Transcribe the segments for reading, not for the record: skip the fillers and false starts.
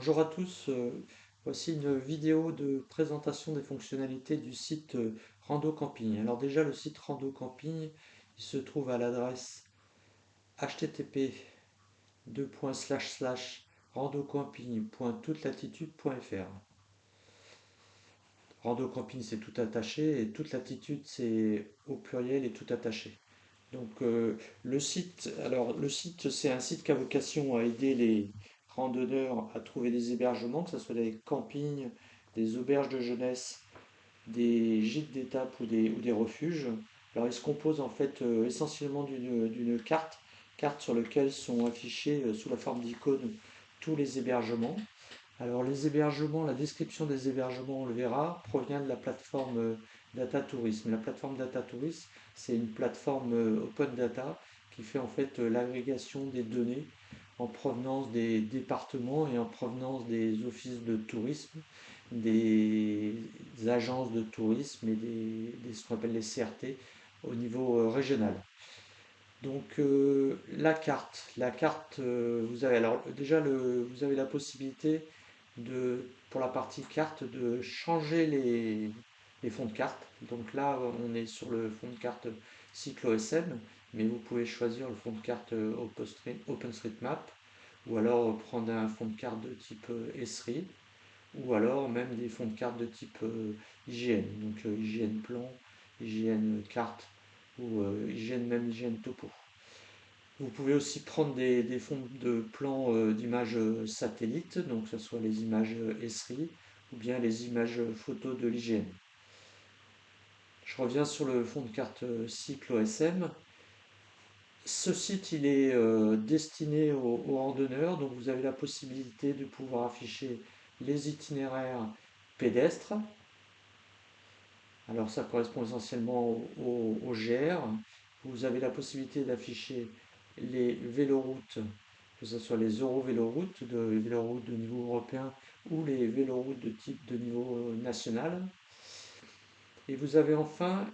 Bonjour à tous, voici une vidéo de présentation des fonctionnalités du site Rando Camping. Alors déjà le site Rando Camping, il se trouve à l'adresse http://randocamping.toutelatitude.fr. Rando Camping c'est tout attaché et toute latitude c'est au pluriel et tout attaché. Donc le site c'est un site qui a vocation à aider les randonneurs à trouver des hébergements, que ce soit des campings, des auberges de jeunesse, des gîtes d'étape ou des refuges. Alors il se compose en fait essentiellement d'une carte sur laquelle sont affichés sous la forme d'icônes tous les hébergements. Alors les hébergements, la description des hébergements, on le verra, provient de la plateforme Data Tourism. La plateforme Data Tourism, c'est une plateforme open data qui fait en fait l'agrégation des données en provenance des départements et en provenance des offices de tourisme, des agences de tourisme et ce qu'on appelle les CRT au niveau régional. Donc vous avez alors déjà vous avez la possibilité pour la partie carte, de changer les fonds de carte. Donc là, on est sur le fond de carte CycloSM, mais vous pouvez choisir le fond de carte OpenStreetMap, ou alors prendre un fond de carte de type Esri, ou alors même des fonds de carte de type IGN, donc IGN plan, IGN carte, ou IGN même IGN topo. Vous pouvez aussi prendre des fonds de plans d'images satellites, donc que ce soit les images Esri ou bien les images photos de l'IGN. Je reviens sur le fond de carte CycloSM. Ce site il est destiné aux randonneurs, donc vous avez la possibilité de pouvoir afficher les itinéraires pédestres. Alors ça correspond essentiellement au GR. Vous avez la possibilité d'afficher les véloroutes, que ce soit les eurovéloroutes, véloroutes de niveau européen ou les véloroutes de type de niveau national. Et vous avez enfin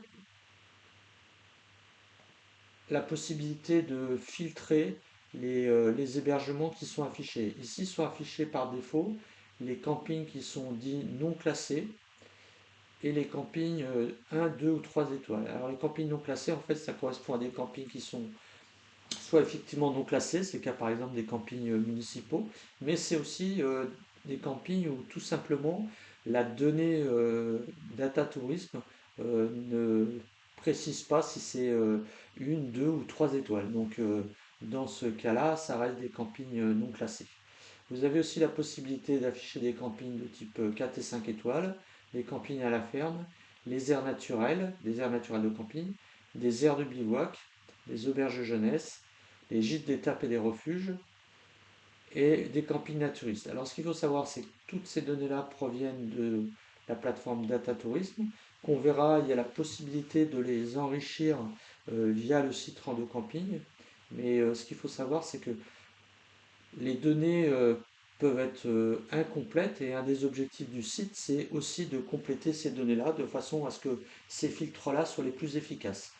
la possibilité de filtrer les hébergements qui sont affichés. Ici sont affichés par défaut les campings qui sont dits non classés et les campings 1, 2 ou 3 étoiles. Alors les campings non classés, en fait, ça correspond à des campings qui sont soit effectivement non classés, c'est le cas par exemple des campings municipaux, mais c'est aussi des campings où tout simplement la donnée data tourisme ne précise pas si c'est une, deux ou trois étoiles. Donc dans ce cas-là, ça reste des campings non classés. Vous avez aussi la possibilité d'afficher des campings de type 4 et 5 étoiles, les campings à la ferme, les aires naturelles, des aires naturelles de camping, des aires de bivouac, des auberges de jeunesse, les gîtes d'étape et des refuges, et des campings naturistes. Alors ce qu'il faut savoir, c'est que toutes ces données-là proviennent de la plateforme Data Tourism, qu'on verra, il y a la possibilité de les enrichir via le site Rando Camping, mais ce qu'il faut savoir, c'est que les données peuvent être incomplètes et un des objectifs du site, c'est aussi de compléter ces données-là de façon à ce que ces filtres-là soient les plus efficaces.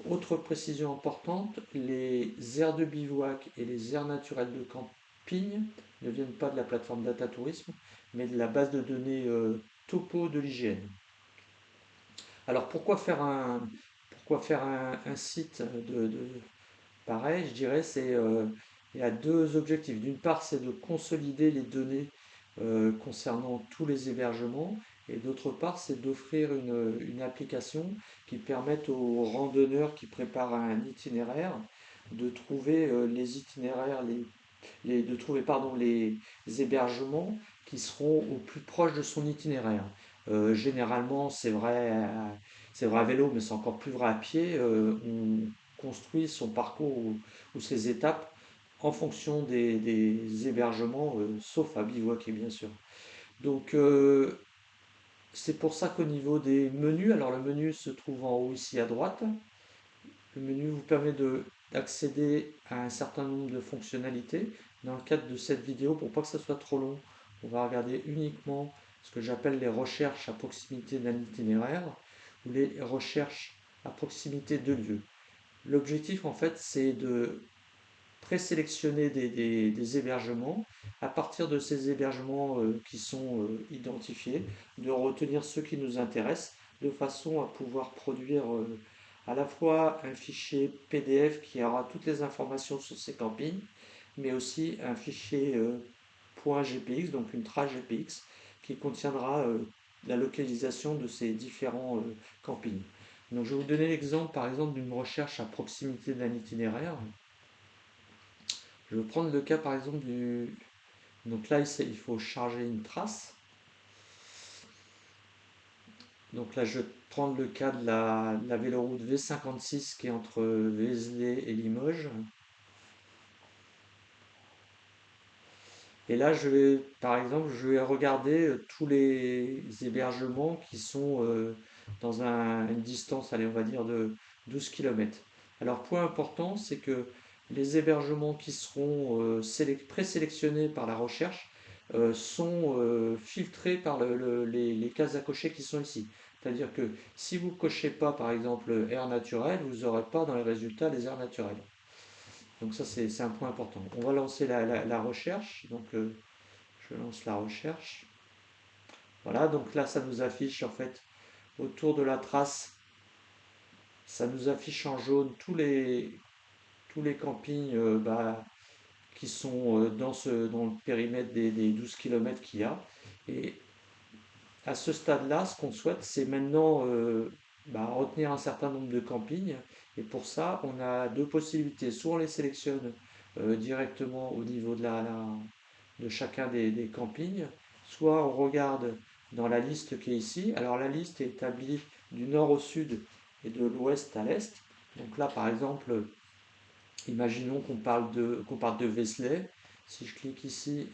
Autre précision importante, les aires de bivouac et les aires naturelles de camping ne viennent pas de la plateforme Data Tourism, mais de la base de données topo de l'IGN. Alors pourquoi faire un site pareil? Je dirais c'est il y a deux objectifs. D'une part, c'est de consolider les données concernant tous les hébergements, et d'autre part, c'est d'offrir une application qui permette aux randonneurs qui préparent un itinéraire de trouver les itinéraires, de trouver pardon, les hébergements qui seront au plus proche de son itinéraire. Généralement, c'est vrai à vélo, mais c'est encore plus vrai à pied. On construit son parcours ou ses étapes en fonction des hébergements, sauf à bivouaquer bien sûr. Donc c'est pour ça qu'au niveau des menus, alors le menu se trouve en haut ici à droite. Le menu vous permet d'accéder à un certain nombre de fonctionnalités. Dans le cadre de cette vidéo, pour pas que ça soit trop long, on va regarder uniquement ce que j'appelle les recherches à proximité d'un itinéraire ou les recherches à proximité de lieux. L'objectif en fait c'est de présélectionner des hébergements à partir de ces hébergements qui sont identifiés, de retenir ceux qui nous intéressent, de façon à pouvoir produire à la fois un fichier PDF qui aura toutes les informations sur ces campings, mais aussi un fichier .gpx, donc une trace GPX, qui contiendra la localisation de ces différents campings. Donc je vais vous donner l'exemple par exemple d'une recherche à proximité d'un itinéraire. Je vais prendre le cas par exemple du... Donc là il faut charger une trace. Donc là je vais prendre le cas de la véloroute V56 qui est entre Vézelay et Limoges. Et là, par exemple, je vais regarder tous les hébergements qui sont dans une distance, allez, on va dire, de 12 km. Alors, point important, c'est que les hébergements qui seront présélectionnés par la recherche sont filtrés par les cases à cocher qui sont ici. C'est-à-dire que si vous ne cochez pas, par exemple, air naturel, vous n'aurez pas dans les résultats les airs naturels. Donc ça, c'est un point important. On va lancer la recherche. Donc je lance la recherche. Voilà, donc là, ça nous affiche en fait autour de la trace, ça nous affiche en jaune tous les campings qui sont dans le périmètre des 12 km qu'il y a. Et à ce stade-là, ce qu'on souhaite, c'est maintenant retenir un certain nombre de campings. Et pour ça, on a deux possibilités. Soit on les sélectionne directement au niveau de chacun des campings, soit on regarde dans la liste qui est ici. Alors la liste est établie du nord au sud et de l'ouest à l'est. Donc là, par exemple, imaginons qu'on parte de Vézelay. Si je clique ici,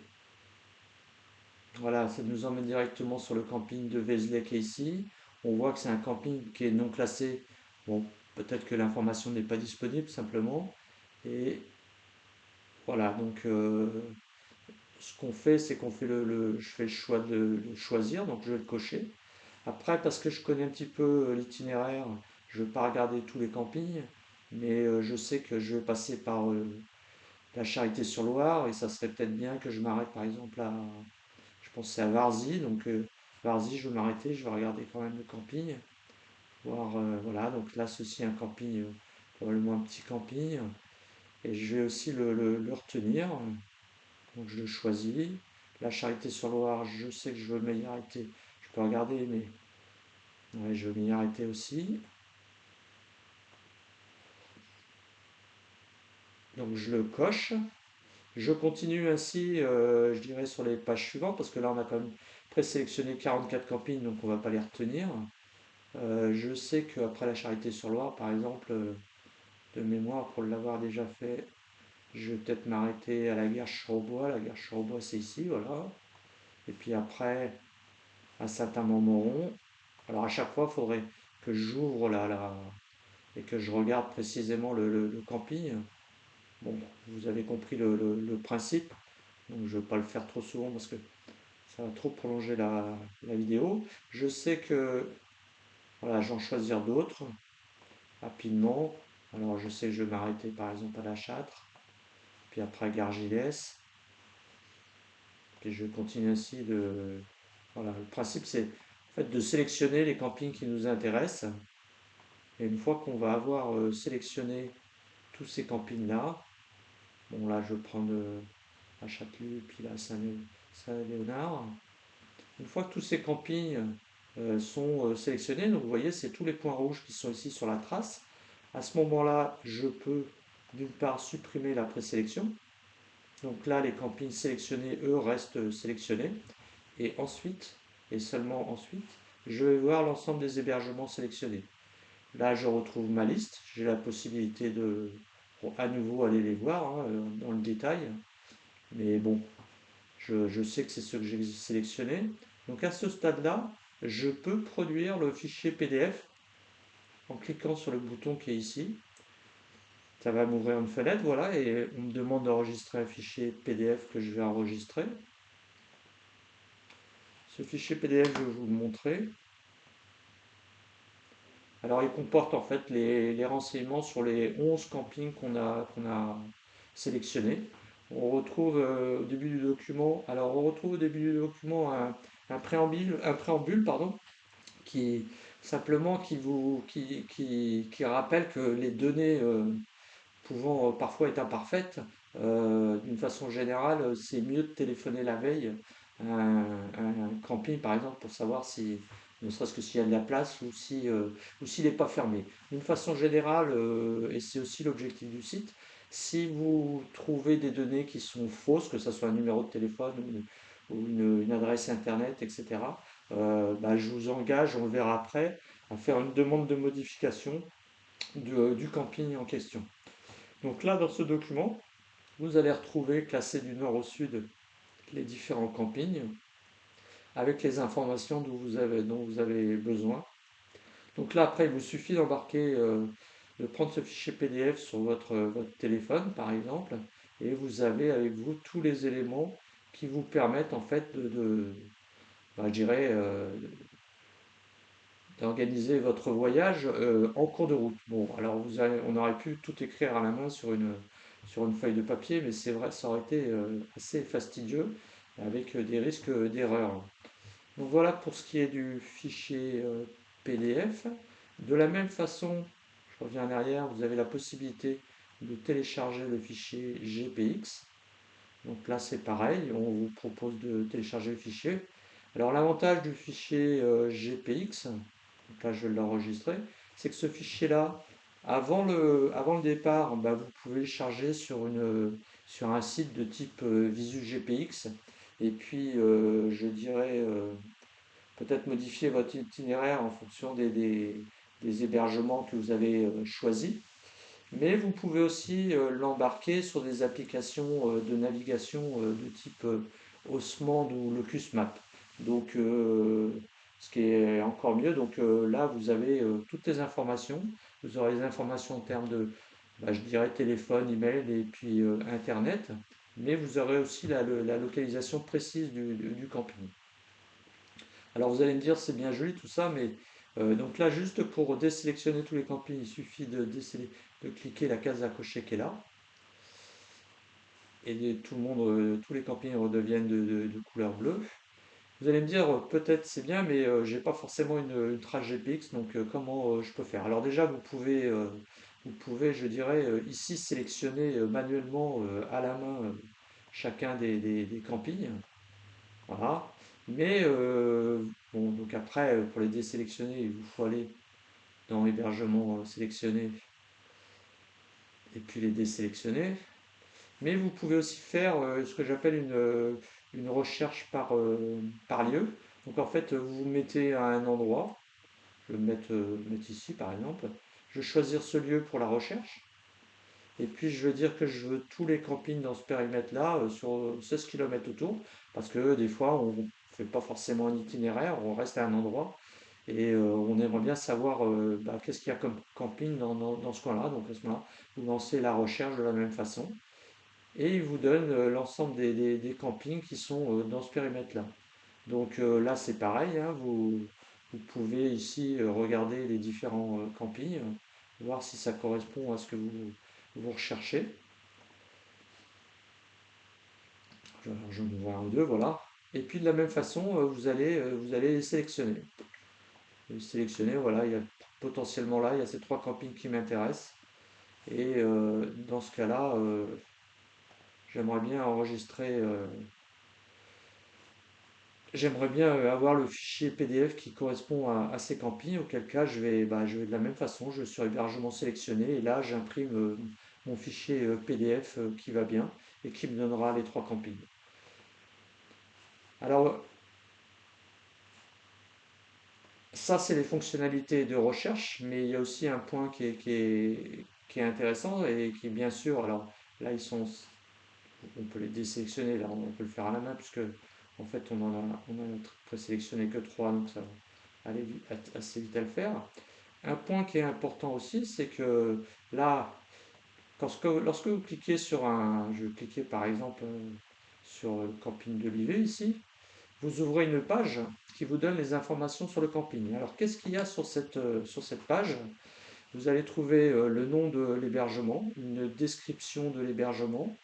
voilà, ça nous emmène directement sur le camping de Vézelay qui est ici. On voit que c'est un camping qui est non classé. Bon, peut-être que l'information n'est pas disponible simplement. Et voilà, donc ce qu'on fait, c'est qu'on fait je fais le choix de le choisir, donc je vais le cocher. Après, parce que je connais un petit peu l'itinéraire, je ne vais pas regarder tous les campings, mais je sais que je vais passer par la Charité-sur-Loire et ça serait peut-être bien que je m'arrête par exemple je pense que c'est à Varzy, donc Varzy, je vais m'arrêter, je vais regarder quand même le camping, voir, voilà, donc là ceci est un camping, probablement un petit camping, et je vais aussi le retenir, donc je le choisis. La Charité-sur-Loire, je sais que je veux m'y arrêter, je peux regarder, mais ouais, je veux m'y arrêter aussi. Donc je le coche. Je continue ainsi, je dirais, sur les pages suivantes, parce que là on a quand même présélectionné 44 campings, donc on ne va pas les retenir. Je sais qu'après la Charité-sur-Loire, par exemple, de mémoire, pour l'avoir déjà fait, je vais peut-être m'arrêter à la Guerche-sur-Aubois. La Guerche-sur-Aubois, c'est ici, voilà. Et puis après, à Saint-Amand-Montrond. Alors à chaque fois, il faudrait que j'ouvre et que je regarde précisément le camping. Bon, vous avez compris le principe. Donc je ne vais pas le faire trop souvent parce que ça va trop prolonger la vidéo. Je sais que voilà, j'en choisir d'autres rapidement. Alors je sais que je vais m'arrêter par exemple à La Châtre, puis après Gargilès, puis je vais continuer ainsi de... Voilà, le principe c'est en fait de sélectionner les campings qui nous intéressent. Et une fois qu'on va avoir sélectionné tous ces campings-là, bon là je vais prendre à Châtelet, puis là Saint-Léonard. Une fois que tous ces campings sont sélectionnés, donc vous voyez c'est tous les points rouges qui sont ici sur la trace. À ce moment-là, je peux d'une part supprimer la présélection. Donc là, les campings sélectionnés, eux, restent sélectionnés. Et ensuite, et seulement ensuite, je vais voir l'ensemble des hébergements sélectionnés. Là, je retrouve ma liste. J'ai la possibilité de à nouveau aller les voir dans le détail. Mais bon, je sais que c'est ceux que j'ai sélectionnés. Donc à ce stade-là, je peux produire le fichier PDF en cliquant sur le bouton qui est ici. Ça va m'ouvrir une fenêtre, voilà, et on me demande d'enregistrer un fichier PDF que je vais enregistrer. Ce fichier PDF, je vais vous le montrer. Alors, il comporte en fait les renseignements sur les 11 campings qu'on a sélectionnés. On retrouve au début du document, alors on retrouve au début du document un préambule, pardon, qui simplement qui rappelle que les données pouvant parfois être imparfaites, d'une façon générale, c'est mieux de téléphoner la veille à un camping, par exemple, pour savoir si, ne serait-ce que s'il y a de la place ou si, ou s'il n'est pas fermé. D'une façon générale, et c'est aussi l'objectif du site, si vous trouvez des données qui sont fausses, que ce soit un numéro de téléphone ou une adresse internet, etc., bah, je vous engage, on le verra après, à faire une demande de modification du camping en question. Donc là, dans ce document, vous allez retrouver classé du nord au sud les différents campings avec les informations dont vous avez besoin. Donc là, après, il vous suffit d'embarquer, de prendre ce fichier PDF sur votre téléphone, par exemple, et vous avez avec vous tous les éléments qui vous permettent en fait bah, je dirais, d'organiser votre voyage en cours de route. Bon, alors on aurait pu tout écrire à la main sur une feuille de papier, mais c'est vrai, ça aurait été assez fastidieux avec des risques d'erreur. Donc voilà pour ce qui est du fichier PDF. De la même façon, je reviens en arrière, vous avez la possibilité de télécharger le fichier GPX. Donc là, c'est pareil, on vous propose de télécharger le fichier. Alors l'avantage du fichier GPX, donc là je vais l'enregistrer, c'est que ce fichier-là, avant le départ, bah, vous pouvez le charger sur un site de type Visu GPX, et puis je dirais peut-être modifier votre itinéraire en fonction des hébergements que vous avez choisis. Mais vous pouvez aussi l'embarquer sur des applications de navigation de type Osmand ou LocusMap. Donc, ce qui est encore mieux. Donc là, vous avez toutes les informations. Vous aurez les informations en termes de, bah, je dirais, téléphone, email et puis Internet. Mais vous aurez aussi la localisation précise du camping. Alors vous allez me dire, c'est bien joli tout ça, mais donc là, juste pour désélectionner tous les campings, il suffit de cliquer la case à cocher qui est là, et tout le monde, tous les campings redeviennent de couleur bleue. Vous allez me dire, peut-être c'est bien, mais j'ai pas forcément une trace GPX, donc comment je peux faire? Alors déjà, vous pouvez, je dirais, ici sélectionner manuellement à la main chacun des campings. Voilà. Mais bon, donc après, pour les désélectionner, il vous faut aller dans hébergement sélectionné et puis les désélectionner. Mais vous pouvez aussi faire ce que j'appelle une recherche par lieu. Donc en fait, vous vous mettez à un endroit, je vais me mettre ici par exemple, je vais choisir ce lieu pour la recherche, et puis je vais dire que je veux tous les campings dans ce périmètre-là sur 16 km autour, parce que des fois on ne fait pas forcément un itinéraire, on reste à un endroit, et on aimerait bien savoir bah, qu'est-ce qu'il y a comme camping dans ce coin-là. Donc à ce moment-là, vous lancez la recherche de la même façon et il vous donne l'ensemble des campings qui sont dans ce périmètre-là. Donc là, c'est pareil, hein, vous pouvez ici regarder les différents campings, voir si ça correspond à ce que vous recherchez. Je me vois un ou deux, voilà. Et puis de la même façon, vous allez les sélectionner. Les sélectionner, voilà, il y a potentiellement là, il y a ces trois campings qui m'intéressent. Et dans ce cas-là, j'aimerais bien enregistrer, j'aimerais bien avoir le fichier PDF qui correspond à ces campings, auquel cas je vais de la même façon, je vais sur hébergement sélectionné et là j'imprime mon fichier PDF qui va bien et qui me donnera les trois campings. Alors ça c'est les fonctionnalités de recherche, mais il y a aussi un point qui est intéressant et qui est bien sûr, alors là on peut les désélectionner, là on peut le faire à la main puisque en fait on a présélectionné que 3 donc ça va aller assez vite à le faire. Un point qui est important aussi, c'est que là, lorsque vous cliquez je vais cliquer par exemple sur le camping de Livet ici, vous ouvrez une page qui vous donne les informations sur le camping. Alors qu'est-ce qu'il y a sur cette page? Vous allez trouver le nom de l'hébergement, une description de l'hébergement,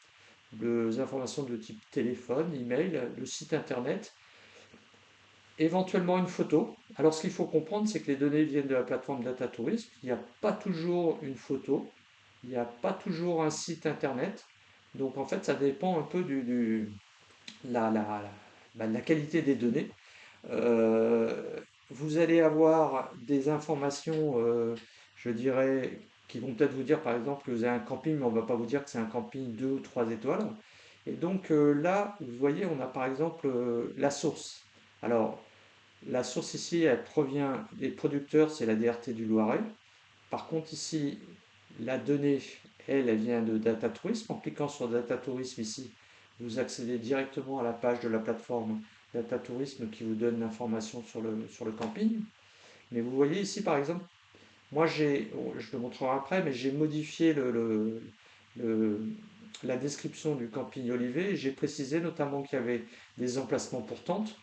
des informations de type téléphone, email, le site internet, éventuellement une photo. Alors ce qu'il faut comprendre, c'est que les données viennent de la plateforme Data Tourism. Il n'y a pas toujours une photo, il n'y a pas toujours un site internet. Donc en fait, ça dépend un peu de la qualité des données. Euh, Vous allez avoir des informations, je dirais, qui vont peut-être vous dire par exemple que vous avez un camping, mais on ne va pas vous dire que c'est un camping 2 ou 3 étoiles. Et donc là, vous voyez, on a par exemple la source. Alors, la source ici, elle provient des producteurs, c'est la DRT du Loiret. Par contre, ici, la donnée, elle vient de Data Tourism. En cliquant sur Data Tourism ici, vous accédez directement à la page de la plateforme Data Tourism qui vous donne l'information sur le camping. Mais vous voyez ici, par exemple, moi je le montrerai après, mais j'ai modifié le- la description du camping Olivet. J'ai précisé notamment qu'il y avait des emplacements pour tentes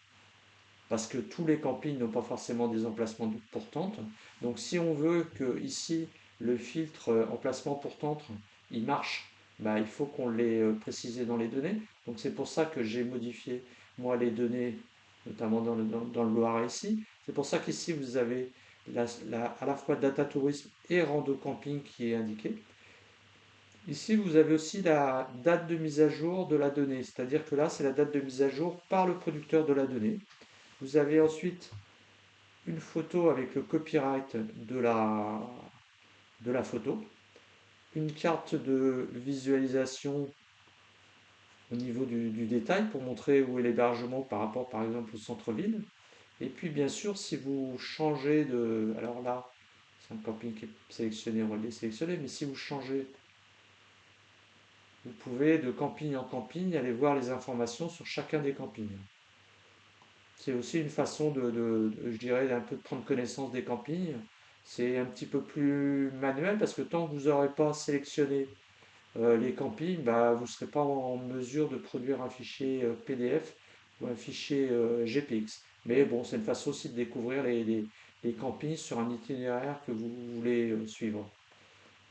parce que tous les campings n'ont pas forcément des emplacements pour tente. Donc si on veut que ici le filtre emplacement pour tente il marche, bah, il faut qu'on l'ait précisé dans les données. Donc c'est pour ça que j'ai modifié moi les données, notamment dans le Loiret ici. C'est pour ça qu'ici vous avez à la fois data tourisme et rando camping qui est indiqué. Ici, vous avez aussi la date de mise à jour de la donnée, c'est-à-dire que là, c'est la date de mise à jour par le producteur de la donnée. Vous avez ensuite une photo avec le copyright de la photo, une carte de visualisation au niveau du détail pour montrer où est l'hébergement par rapport par exemple au centre-ville. Et puis bien sûr, si vous changez de... Alors là, c'est un camping qui est sélectionné, on va le désélectionner, mais si vous changez, vous pouvez de camping en camping aller voir les informations sur chacun des campings. C'est aussi une façon je dirais, d'un peu de prendre connaissance des campings. C'est un petit peu plus manuel parce que tant que vous n'aurez pas sélectionné les campings, bah, vous ne serez pas en mesure de produire un fichier PDF ou un fichier GPX. Mais bon, c'est une façon aussi de découvrir les campings sur un itinéraire que vous voulez suivre.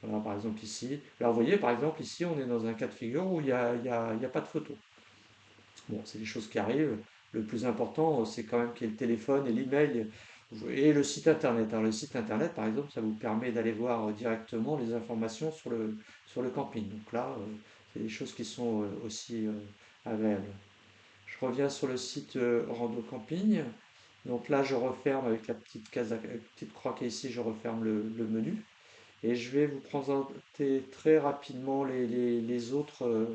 Voilà, par exemple ici. Alors vous voyez, par exemple ici, on est dans un cas de figure où il y a pas de photo. Bon, c'est des choses qui arrivent. Le plus important, c'est quand même qu'il y ait le téléphone et l'email et le site internet. Alors, le site internet, par exemple, ça vous permet d'aller voir directement les informations sur le camping. Donc là, c'est des choses qui sont aussi agréables. Je reviens sur le site Rando Camping. Donc là, je referme avec la petite case, la petite croix qui est ici, je referme le menu. Et je vais vous présenter très rapidement les autres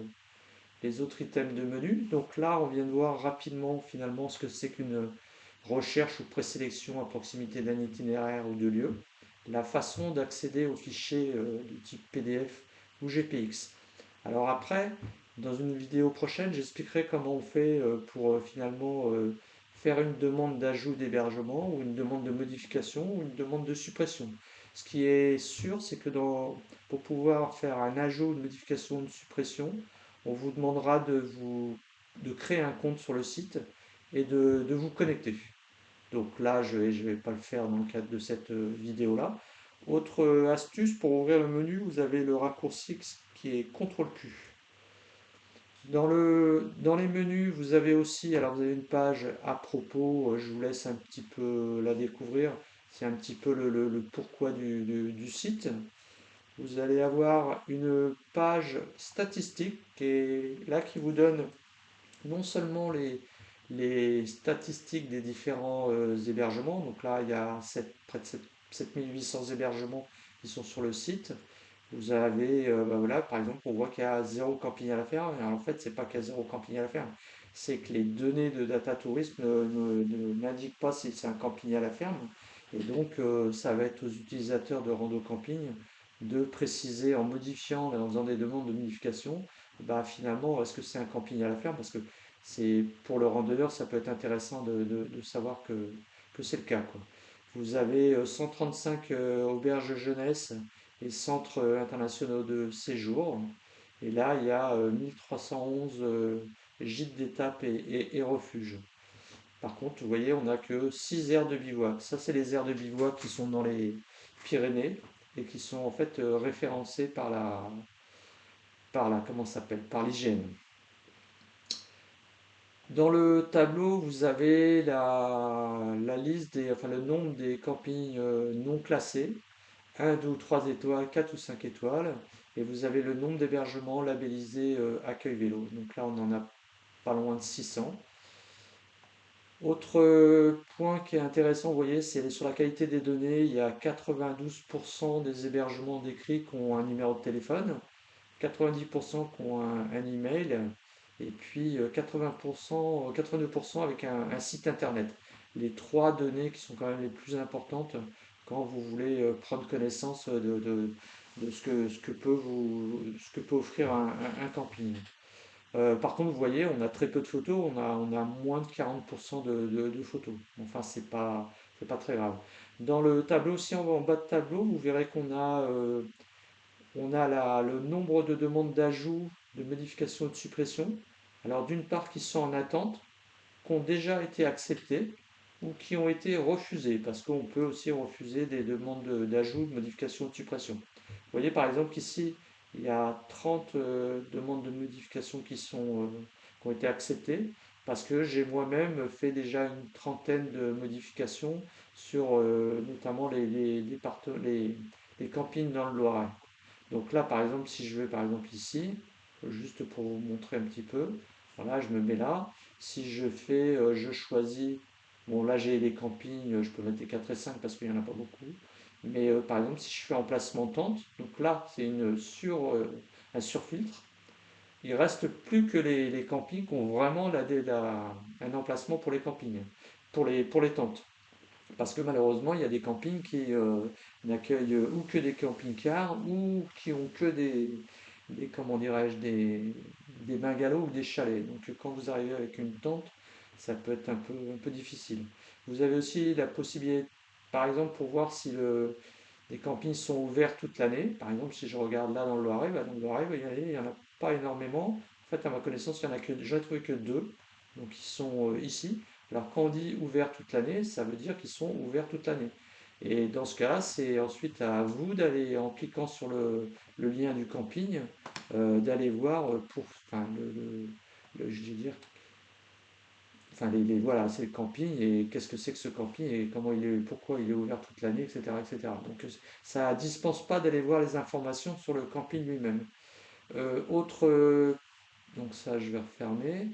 items de menu. Donc là, on vient de voir rapidement finalement ce que c'est qu'une recherche ou présélection à proximité d'un itinéraire ou de lieu. La façon d'accéder aux fichiers de type PDF ou GPX. Alors après, dans une vidéo prochaine, j'expliquerai comment on fait pour finalement faire une demande d'ajout d'hébergement ou une demande de modification ou une demande de suppression. Ce qui est sûr, c'est que pour pouvoir faire un ajout, une modification, une suppression, on vous demandera de créer un compte sur le site et de vous connecter. Donc là, je vais pas le faire dans le cadre de cette vidéo-là. Autre astuce, pour ouvrir le menu, vous avez le raccourci qui est CTRL-Q. Dans les menus, vous avez aussi, alors vous avez une page à propos, je vous laisse un petit peu la découvrir. C'est un petit peu le pourquoi du site. Vous allez avoir une page statistique qui est là qui vous donne non seulement les statistiques des différents hébergements, donc là il y a près de 7800 hébergements qui sont sur le site. Vous avez, bah voilà, par exemple, on voit qu'il y a zéro camping à la ferme. Alors, en fait, c'est pas qu'il y a zéro camping à la ferme, c'est que les données de Data Tourism n'indiquent pas si c'est un camping à la ferme. Et donc, ça va être aux utilisateurs de Rando Camping de préciser en modifiant, en faisant des demandes de modification, bah, finalement, est-ce que c'est un camping à la ferme? Parce que c'est pour le randonneur, ça peut être intéressant de savoir que c'est le cas, quoi. Vous avez 135 auberges jeunesse et centres internationaux de séjour. Et là, il y a 1311 gîtes d'étape et refuges. Par contre, vous voyez, on n'a que 6 aires de bivouac. Ça, c'est les aires de bivouac qui sont dans les Pyrénées et qui sont en fait référencées par la, comment ça s'appelle, par l'hygiène. Dans le tableau, vous avez la liste enfin, le nombre des campings non classés, un 2 ou 3 étoiles, 4 ou 5 étoiles, et vous avez le nombre d'hébergements labellisés accueil vélo. Donc là, on en a pas loin de 600. Autre point qui est intéressant, vous voyez, c'est sur la qualité des données. Il y a 92% des hébergements décrits qui ont un numéro de téléphone, 90% qui ont un email, et puis 80%, 82% avec un site internet. Les trois données qui sont quand même les plus importantes quand vous voulez prendre connaissance de ce que peut offrir un camping. Par contre, vous voyez, on a très peu de photos, on a moins de 40% de photos. Enfin, c'est pas très grave. Dans le tableau, si on va en bas de tableau, vous verrez on a le nombre de demandes d'ajout, de modification ou de suppression. Alors, d'une part, qui sont en attente, qui ont déjà été acceptées ou qui ont été refusées, parce qu'on peut aussi refuser des demandes d'ajout, de modification ou de suppression. Vous voyez par exemple qu'ici, il y a 30 demandes de modification qui ont été acceptées, parce que j'ai moi-même fait déjà une trentaine de modifications sur notamment les campings dans le Loiret. Donc là, par exemple, si je vais par exemple ici, juste pour vous montrer un petit peu, voilà, je me mets là. Si je fais, je choisis, bon là j'ai les campings, je peux mettre les 4 et 5 parce qu'il n'y en a pas beaucoup. Mais par exemple, si je fais emplacement tente, donc là c'est un surfiltre. Il reste plus que les campings qui ont vraiment un emplacement pour les campings, pour les tentes. Parce que malheureusement, il y a des campings qui n'accueillent ou que des camping-cars ou qui ont que comment dirais-je, des bungalows ou des chalets. Donc quand vous arrivez avec une tente, ça peut être un peu difficile. Vous avez aussi la possibilité, par exemple, pour voir si les campings sont ouverts toute l'année. Par exemple, si je regarde là dans le Loiret, bah, dans le Loiret, il n'y en a pas énormément. En fait, à ma connaissance, il y en a que, j'en ai trouvé que deux, donc ils sont ici. Alors quand on dit ouvert toute l'année, ça veut dire qu'ils sont ouverts toute l'année. Et dans ce cas-là, c'est ensuite à vous d'aller, en cliquant sur le lien du camping, d'aller voir enfin, je vais dire, enfin voilà, c'est le camping et qu'est-ce que c'est que ce camping et pourquoi il est ouvert toute l'année, etc., etc. Donc ça dispense pas d'aller voir les informations sur le camping lui-même. Autre, donc ça je vais refermer.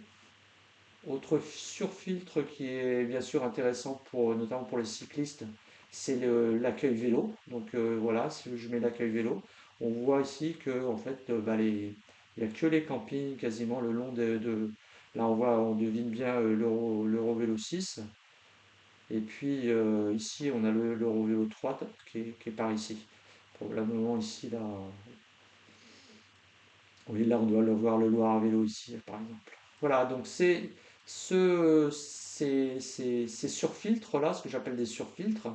Autre surfiltre qui est bien sûr intéressant notamment pour les cyclistes, c'est l'accueil vélo. Donc voilà, si je mets l'accueil vélo, on voit ici que en fait, il n'y a que les campings quasiment le long là on devine bien l'Eurovélo 6. Et puis ici on a l'Eurovélo 3 qui est par ici. Probablement ici, là. Oui, là, on doit le voir le Loire à vélo ici, par exemple. Voilà, donc ces surfiltres-là, ce que j'appelle des surfiltres,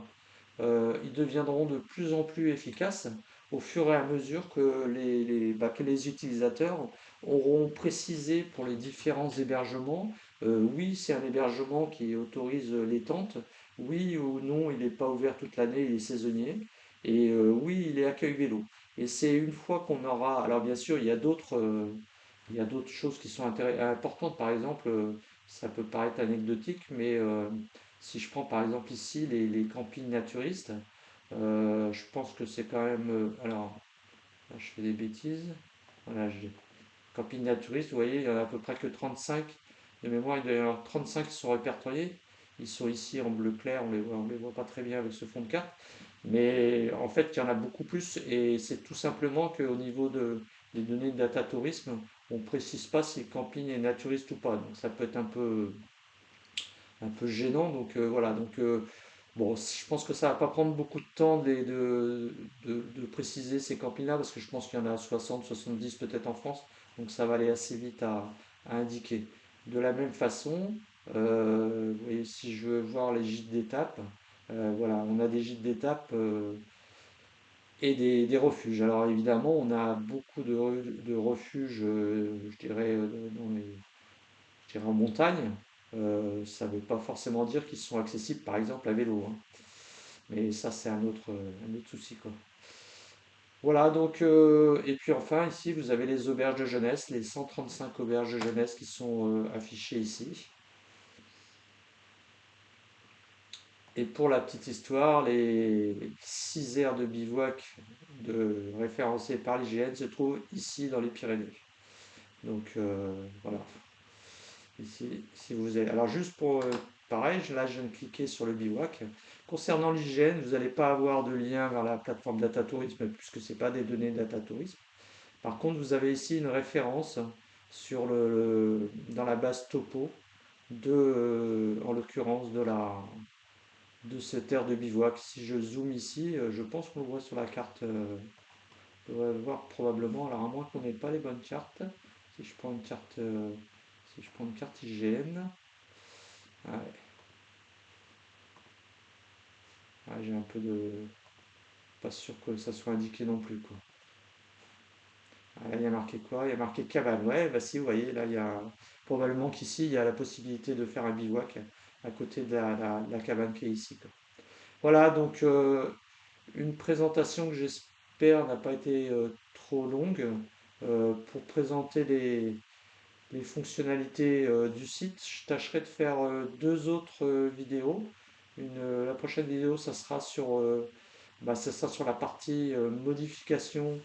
ils deviendront de plus en plus efficaces au fur et à mesure que que les utilisateurs auront précisé pour les différents hébergements, oui, c'est un hébergement qui autorise les tentes, oui ou non, il n'est pas ouvert toute l'année, il est saisonnier, et oui, il est accueil vélo. Et c'est une fois qu'on aura, alors bien sûr, il y a d'autres choses qui sont importantes, par exemple, ça peut paraître anecdotique, mais si je prends par exemple ici les campings naturistes, je pense que c'est quand même. Alors, là, je fais des bêtises. Voilà, camping naturiste, vous voyez, il y en a à peu près que 35 de mémoire. Il doit y en avoir 35 qui sont répertoriés. Ils sont ici en bleu clair, on les voit pas très bien avec ce fond de carte. Mais en fait, il y en a beaucoup plus. Et c'est tout simplement qu'au niveau des données de data tourisme, on ne précise pas si le camping est naturiste ou pas. Donc ça peut être un peu gênant. Donc voilà. Donc bon, je pense que ça va pas prendre beaucoup de temps de préciser ces campings-là parce que je pense qu'il y en a 60, 70 peut-être en France. Donc ça va aller assez vite à indiquer. De la même façon, vous voyez, si je veux voir les gîtes d'étape, voilà, on a des gîtes d'étape et des refuges. Alors évidemment, on a beaucoup de refuges, je dirais, je dirais en montagne. Ça ne veut pas forcément dire qu'ils sont accessibles, par exemple, à vélo, hein. Mais ça, c'est un autre souci, quoi. Voilà, donc, et puis enfin, ici, vous avez les auberges de jeunesse, les 135 auberges de jeunesse qui sont affichées ici. Et pour la petite histoire, les 6 aires de bivouac référencées par l'IGN se trouvent ici dans les Pyrénées. Donc voilà, ici, si vous avez... Alors juste pour... pareil, là je viens de cliquer sur le bivouac. Concernant l'IGN, vous n'allez pas avoir de lien vers la plateforme Data Tourisme puisque ce n'est pas des données Data Tourisme. Par contre, vous avez ici une référence sur dans la base topo en l'occurrence de cette aire de bivouac. Si je zoome ici, je pense qu'on le voit sur la carte. On devrait le voir probablement. Alors à moins qu'on n'ait pas les bonnes cartes. Si je prends une carte, si je prends une carte IGN, ouais, ouais, j'ai un peu de, pas sûr que ça soit indiqué non plus quoi. Ah, là, il y a marqué quoi? Il y a marqué cabane. Ouais, bah si, vous voyez, là, il y a probablement qu'ici, il y a la possibilité de faire un bivouac à côté de la cabane qui est ici, quoi. Voilà, donc une présentation que j'espère n'a pas été trop longue. Pour présenter les fonctionnalités du site, je tâcherai de faire deux autres vidéos. La prochaine vidéo, ça sera sur la partie modification,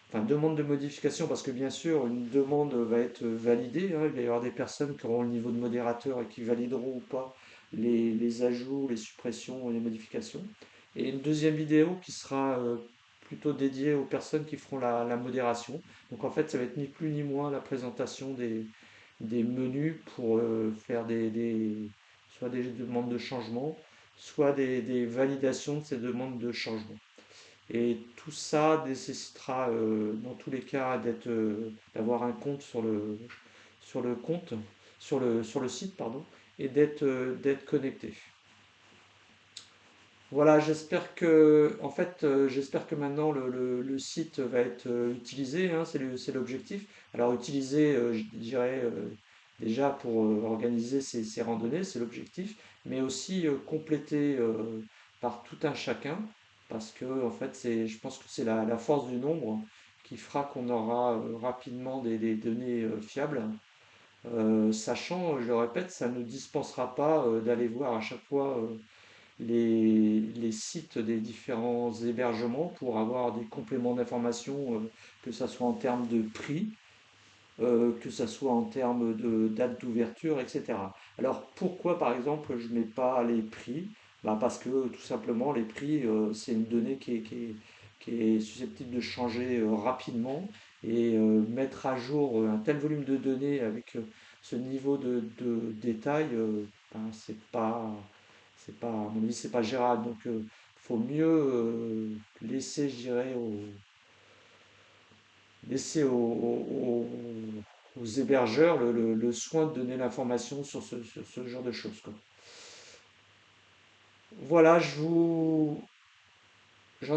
enfin demande de modification, parce que bien sûr, une demande va être validée, hein. Il va y avoir des personnes qui auront le niveau de modérateur et qui valideront ou pas les ajouts, les suppressions et les modifications. Et une deuxième vidéo qui sera plutôt dédiée aux personnes qui feront la modération. Donc en fait, ça va être ni plus ni moins la présentation des menus pour faire soit des demandes de changement, soit des validations de ces demandes de changement. Et tout ça nécessitera dans tous les cas d'avoir un compte sur le compte, sur le site, pardon, et d'être connecté. Voilà, j'espère que maintenant le site va être utilisé, hein, c'est l'objectif. Alors utiliser, je dirais déjà pour organiser ces randonnées, c'est l'objectif, mais aussi complété par tout un chacun, parce que en fait, je pense que c'est la force du nombre qui fera qu'on aura rapidement des données fiables. Sachant, je le répète, ça ne dispensera pas d'aller voir à chaque fois les sites des différents hébergements pour avoir des compléments d'information, que ce soit en termes de prix, que ce soit en termes de date d'ouverture, etc. Alors pourquoi par exemple je ne mets pas les prix? Bah, parce que tout simplement les prix, c'est une donnée qui est susceptible de changer rapidement et mettre à jour un tel volume de données avec ce niveau de détail, ben, à mon avis, c'est pas gérable. Donc, faut mieux laisser, je dirais, laisser aux hébergeurs le soin de donner l'information sur ce genre de choses, quoi. Voilà, j'en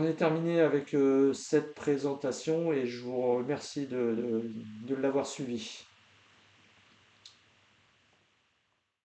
ai terminé avec cette présentation et je vous remercie de l'avoir suivi.